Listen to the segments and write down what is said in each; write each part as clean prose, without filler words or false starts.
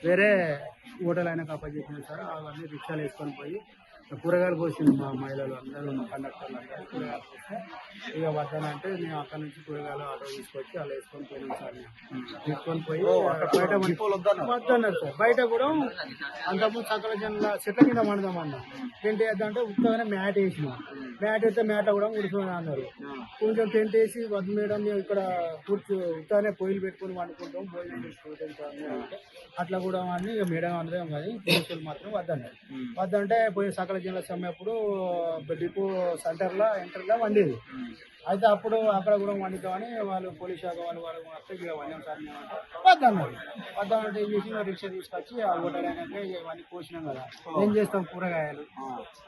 వేరే హోటల్ ఆయనకు అప్పచెప్పినాం సార్. అవన్నీ రిక్షాలు వేసుకొని పోయి కూరగాయలు కోసింది మా మహిళలు అందరూ, మా కండక్టర్లు అందరూ కూరగాయలు కోస్తే ఇక వద్దనంటే మేము అక్కడ నుంచి కూరగాయలు ఆటో తీసుకొచ్చి అలా వేసుకొని పోయినాం సార్. మేము తీసుకొని పోయి బయట వద్దన్నారు సార్. బయట కూడా అంతకుముందు సకల జనుల చెట్ల కింద వండుదామన్నా. టెంట్ వేద్దామంటే ఉత్తగానే మ్యాట్ వేసినాం. మ్యాట్ వేస్తే మ్యాట్ కూడా ఉడుకుని అన్నారు. కొంచెం టెంట్ వేసి వద్దు మేడం మేము ఇక్కడ ఉత్తగానే పొయ్యిలు పెట్టుకుని వండుకుంటాం, భోజనం చేసుకుంటాం సార్ అంటే అట్లా కూడా అని ఇక మేడం అందరం కానీ పోలీసులు మాత్రం వద్దన్నారు. వద్దంటే పోయి సకల జిల్లా సమయప్పుడు డిపో సెంటర్లో ఎంటర్లో వండేది. అయితే అప్పుడు అక్కడ కూడా వండుతామని వాళ్ళు పోలీస్ శాఖ వాళ్ళు వస్తే ఇక వండాం సార్ మేమంటే వద్దన్నారు. వద్దామంటే ఏం చేసి రిక్షా తీసుకొచ్చి ఆ హోటల్ అయినాక ఇవన్నీ కోసినాం కదా, ఏం చేస్తాం కూరగాయలు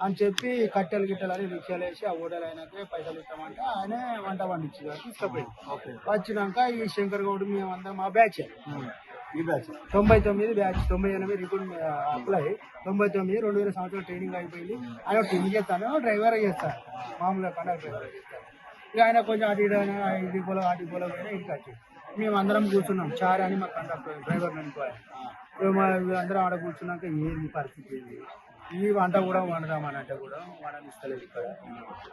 అని చెప్పి కట్టెలు గిట్టెలు అని రిక్షాలు వేసి ఆ హోటల్ అయినాక పైసలు ఇస్తామంటే ఆయనే వంట వండించి తీసుకుపోయి వచ్చినాక ఈ శంకర్ గౌడ్ మేమందరం మా బ్యాచ్ ఈ బ్యాచ్ 99 బ్యాచ్ 98 రికార్డ్ అప్లై 99 2000 సంవత్సరాలు ట్రైనింగ్ అయిపోయింది. ఆయన ట్రైనింగ్ చేస్తాను, డ్రైవర్ చేస్తాను, మామూలుగా కండక్టర్ డ్రైవర్ చేస్తాను. ఇక ఆయన కొంచెం అటు ఇటు ఇటు పోలో పోయినా ఇంటికి వచ్చి మేము అందరం కూర్చున్నాం. చార్ అని మా కండక్టర్ డ్రైవర్ అనుకోవాలి. అందరం ఆడ కూర్చున్నాక ఏంది పరిస్థితి ఏంది, ఈ వంట కూడా వండుదామని అంటే కూడా వండనిస్తలేదు. ఇక్కడ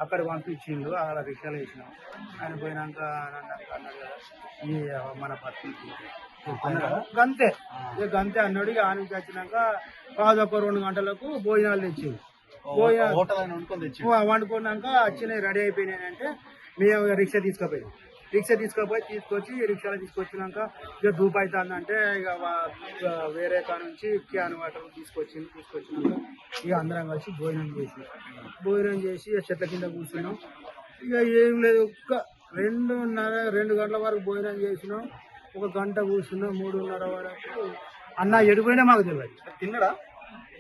అక్కడ పంపించిండు, అక్కడ రిక్షాలు వేసినాం. ఆయన పోయినాక అన్నాడు కదా ఈ మన పరిస్థితి గంతే గంతే అన్నాడు. ఇక ఆయన నుంచి వచ్చినాక కాదు ఒక 2 గంటలకు భోజనాలు తెచ్చింది. వండుకున్నాక వచ్చినాయి రెడీ అయిపోయినాయి అంటే మేము రిక్షా తీసుకొచ్చి రిక్షాలో తీసుకొచ్చినాక ఇక ధూప్ అవుతుందంటే ఇక వేరే కాడ నుంచి క్యాన్ వాటర్ తీసుకొచ్చినాక ఇక అందరం కలిసి భోజనం చేసి చెట్ల కింద కూర్చున్నాం. ఇక ఏం లేదు, ఒక్క 2 గంటల వరకు భోజనం చేసినాం. 1 గంట కూర్చున్నాం. 3:30 వరకు అన్న ఎడిపోయినా మాకు తెలియదు.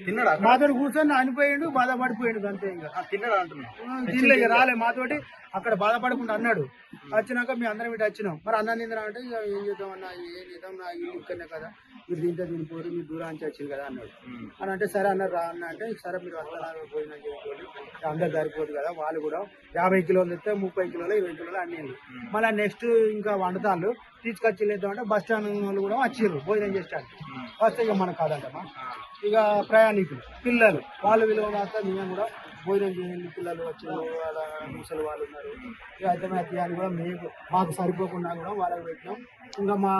తిన్నాడా మాతోటి కూర్చొని అనిపోయిండు, బాధపడిపోయిండు అంతే. ఇంకా తిన్నాడా అంటున్నా ఇక రాలే మాతోటి అక్కడ బాధపడకుండా అన్నాడు. వచ్చినాక మేము అందరం ఇటు వచ్చినాం. మరి అన్నం తిందా అంటే ఇక ఏం చేద్దామన్నా, ఏం చేద్దాం, నా ఇల్లు ఇక్కడనే కదా, మీరు దీంతో తినిపోరు, మీరు దూరానికి వచ్చింది కదా అన్నాడు. అని అంటే సరే అన్నారు రా అన్న అంటే సరే మీరు అట్లా భోజనం చేసుకోండి, అందరు సరిపోదు కదా. వాళ్ళు కూడా 50 కిలోలు ఇస్తే 30 కిలోలు 20 కిలోలు అన్నీ. మళ్ళీ నెక్స్ట్ ఇంకా వండుతాళ్ళు తీసుకొచ్చి లేద్దామంటే బస్ స్టాండ్ వాళ్ళు కూడా వచ్చిర్రు భోజనం చేసేటానికి. వస్తే ఇక మనకు కాదంటమ్మా, ఇక ప్రయాణికులు పిల్లలు వాళ్ళు విలువ కాస్త మేము కూడా భోజనం చేయండి, పిల్లలు వచ్చారు, వాళ్ళ ముసలి వాళ్ళు ఉన్నారు. ఇక అర్థమైతే అని కూడా మాకు సరిపోకుండా కూడా వాళ్ళకి పెట్టినాం. ఇంకా మా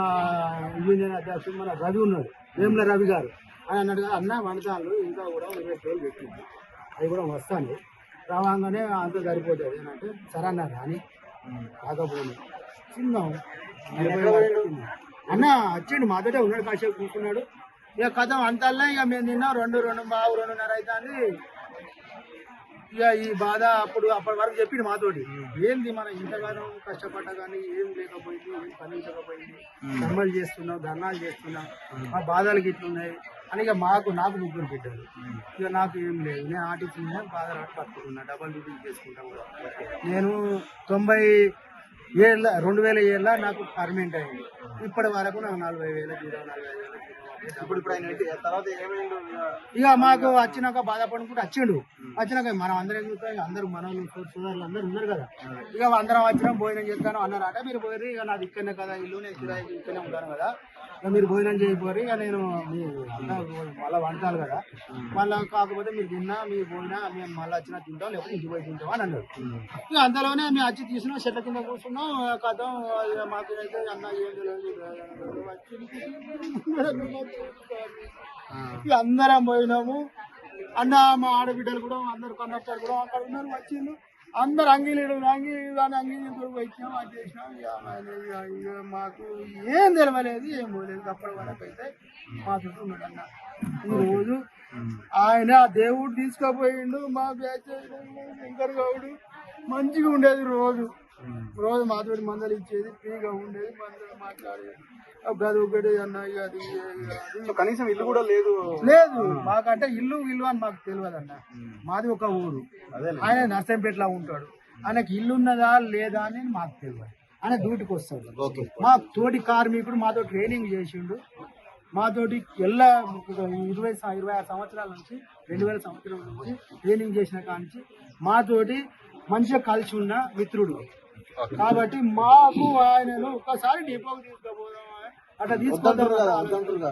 యూనియన్ అధ్యక్షుడు మన రవి ఉన్నాడు, వేముల రవి గారు, అని అన్నాడు కదా అన్న వంటకాలు ఇంకా కూడా 20 రోజులు పెట్టింది, అవి కూడా వస్తాను రావంగానే అంత సరిపోతుంది అని అంటే సరే అన్నారు. అని కాకపోతే తిన్నాం అన్న వచ్చిండు మాతోటే ఉన్నాడు, కాసేపు కూర్చున్నాడు. ఇక కథ అంతల్లా ఇక మేము తిన్నాం 2:30 అవుతుంది. ఇక ఈ బాధ అప్పటి వరకు చెప్పింది మాతోటి, ఏంది మనం ఇంతగానో కష్టపడ్డా కానీ ఏం లేకపోయింది, ఏం పండించకపోయింది, సమ్మలు చేస్తున్నాం, ధర్నాలు చేస్తున్నాం, మా బాధలు గిట్లున్నాయి అని. ఇక నాకు 3 బిడ్డలు, ఇక నాకు ఏం లేదు, నేను ఆర్టీసీ మీద బాధ రాటు పట్టుకున్నా, డబల్ డ్యూటీ చేసుకుంటా కూడా. నేను 2007 నాకు పర్మనెంట్ అయింది. ఇప్పటి వరకు నాకు 40,000 జీతం, 45,000 ఇప్పుడు తర్వాత ఏమైంది. ఇక మాకు వచ్చినాక బాధపడుకుంటూ వచ్చినాక మనం అందరం చూస్తాం. ఇక అందరూ మనలు సోదరులు అందరూ ఉన్నారు కదా, ఇక అందరం వచ్చినాం భోజనం చేస్తాను అన్నారు. అంటే మీరు పోయి ఇక నాది ఇక్కడనే కదా ఇల్లు, నేను కిరాయి ఇక్కడనే ఉంటాను కదా, ఇక మీరు భోజనం చేయకపోరు, ఇక నేను మళ్ళీ వంటాలి కదా, మళ్ళీ కాకపోతే మీరు తిన్నా మీరు పోయినా మేము మళ్ళీ వచ్చినా తింటాం, లేకపోతే ఇంటికి పోయి తింటాం అని అన్నారు. ఇక అంతలోనే మేము వచ్చి తీసినాం, చెట్ల కింద కూర్చున్నాం. కథ మాకు అయితే అన్న ఏం తెలియదు, ఇక అందరం పోయినాము. అన్న మా ఆడబిడ్డలు కూడా అందరు కండక్టర్ కూడా అక్కడ ఉన్నారు, వచ్చిండు. అందరు అంగీలు వచ్చినాం, అది చేసినాం. ఇక మాకు ఏం తెలవలేదు, ఏం పోలేదు. అప్పటి వరకు అయితే మా చుట్టూ ఉన్నాడు అన్న. ఈరోజు ఆయన దేవుడు తీసుకుపోయిండు. మా బ్యాచ్ శంకర్ గౌడు మంచిగా ఉండేది, రోజు మాతోటి మందలు ఇచ్చేది, ఫ్రీగా ఉండేది, మందలు మాట్లాడేది. ఒకటి అన్న అది కనీసం ఇల్లు కూడా లేదు మాకంటే ఇల్లు అని మాకు తెలియదు అన్న. మాది ఒక ఊరు, ఆయన నర్సంపేటలో ఉంటాడు, ఆయనకి ఇల్లు ఉన్నదా లేదా అని మాకు తెలియదు. ఆయన డ్యూటీకి వస్తాడు. మా తోటి కార్మికుడు మాతో ట్రైనింగ్ చేసిండు, మాతోటి 26 సంవత్సరాల నుంచి 2000 సంవత్సరాల నుంచి ట్రైనింగ్ చేసిన కాంచి మాతోటి మంచిగా కలిసి ఉన్న మిత్రుడు. కాబట్టి మాకు ఆయనను ఒక్కసారి డిపోకి తీసుకుపోదాం అట్లా వద్దంటారు కదా, తీసుకుంటారు వద్దంటారు కదా.